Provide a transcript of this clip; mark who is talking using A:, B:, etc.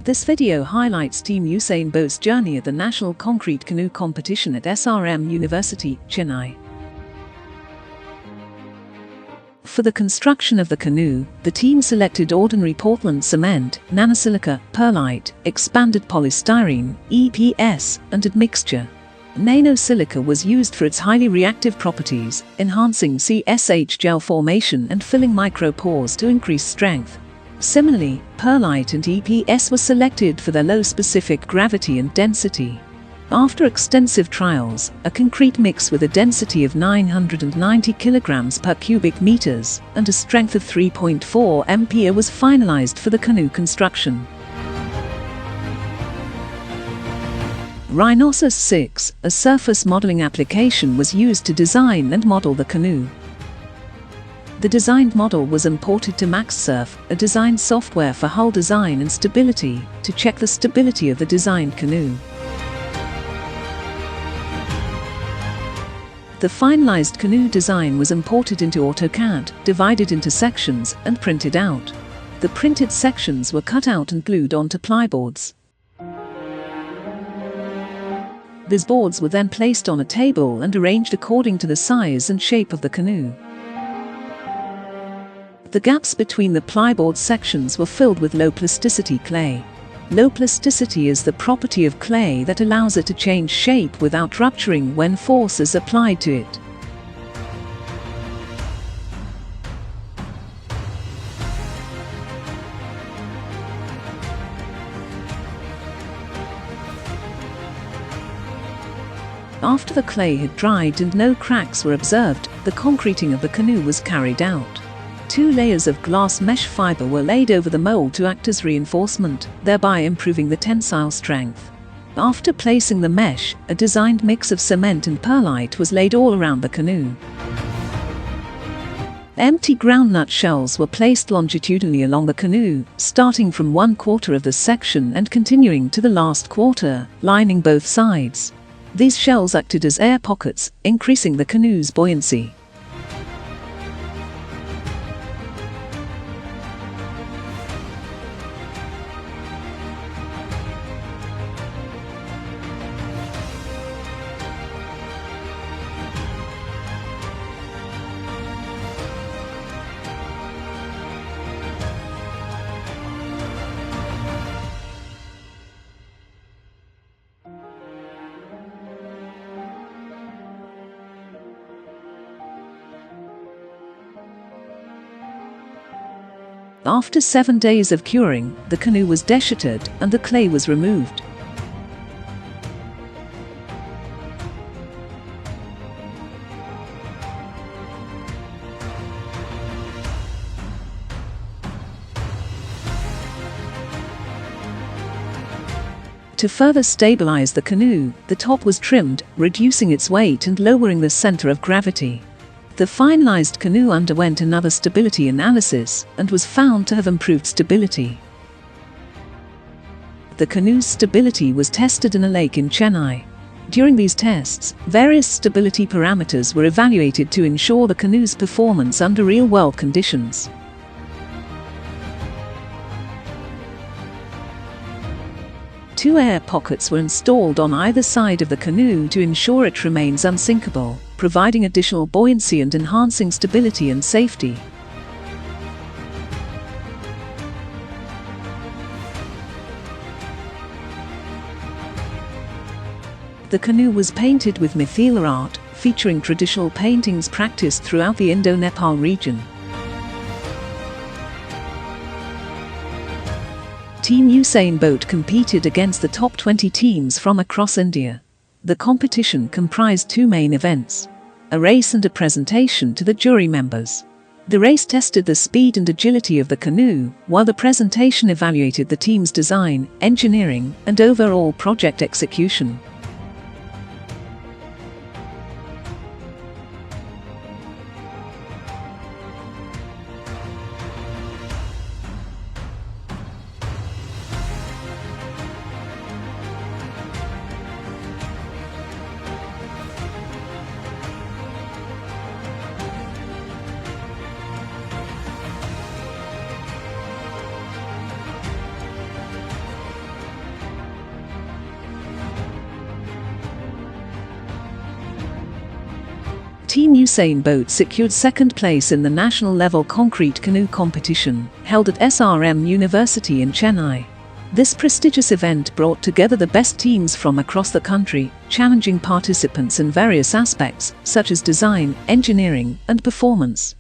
A: This video highlights Team Usain Boat's journey at the National Concrete Canoe Competition at SRM University, Chennai. For the construction of the canoe, the team selected ordinary Portland cement, nano-silica, perlite, expanded polystyrene, EPS, and admixture. Nano-silica was used for its highly reactive properties, enhancing CSH gel formation and filling micropores to increase strength. Similarly, perlite and EPS were selected for their low specific gravity and density. After extensive trials, a concrete mix with a density of 990 kilograms per cubic meters and a strength of 3.4 MPa was finalized for the canoe construction. Rhinoceros 6, a surface modeling application, was used to design and model the canoe. The designed model was imported to MaxSurf, a design software for hull design and stability, to check the stability of the designed canoe. The finalized canoe design was imported into AutoCAD, divided into sections, and printed out. The printed sections were cut out and glued onto plyboards. These boards were then placed on a table and arranged according to the size and shape of the canoe. The gaps between the plyboard sections were filled with low plasticity clay. Low plasticity is the property of clay that allows it to change shape without rupturing when force is applied to it. After the clay had dried and no cracks were observed, the concreting of the canoe was carried out. 2 layers of glass mesh fiber were laid over the mold to act as reinforcement, thereby improving the tensile strength. After placing the mesh, a designed mix of cement and perlite was laid all around the canoe. Empty groundnut shells were placed longitudinally along the canoe, starting from 1/4 of the section and continuing to the last quarter, lining both sides. These shells acted as air pockets, increasing the canoe's buoyancy. After 7 days of curing, the canoe was dechiqueted and the clay was removed. To further stabilize the canoe, the top was trimmed, reducing its weight and lowering the center of gravity. The finalized canoe underwent another stability analysis and was found to have improved stability. The canoe's stability was tested in a lake in Chennai. During these tests, various stability parameters were evaluated to ensure the canoe's performance under real-world conditions. Two air pockets were installed on either side of the canoe to ensure it remains unsinkable, providing additional buoyancy and enhancing stability and safety. The canoe was painted with mithila art, featuring traditional paintings practiced throughout the Indo-Nepal region. Team Usain Boat competed against the top 20 teams from across India. The competition comprised 2 main events: a race and a presentation to the jury members. The race tested the speed and agility of the canoe, while the presentation evaluated the team's design, engineering, and overall project execution. Team Usain Boat secured second place in the national-level concrete canoe competition, held at SRM University in Chennai. This prestigious event brought together the best teams from across the country, challenging participants in various aspects, such as design, engineering, and performance.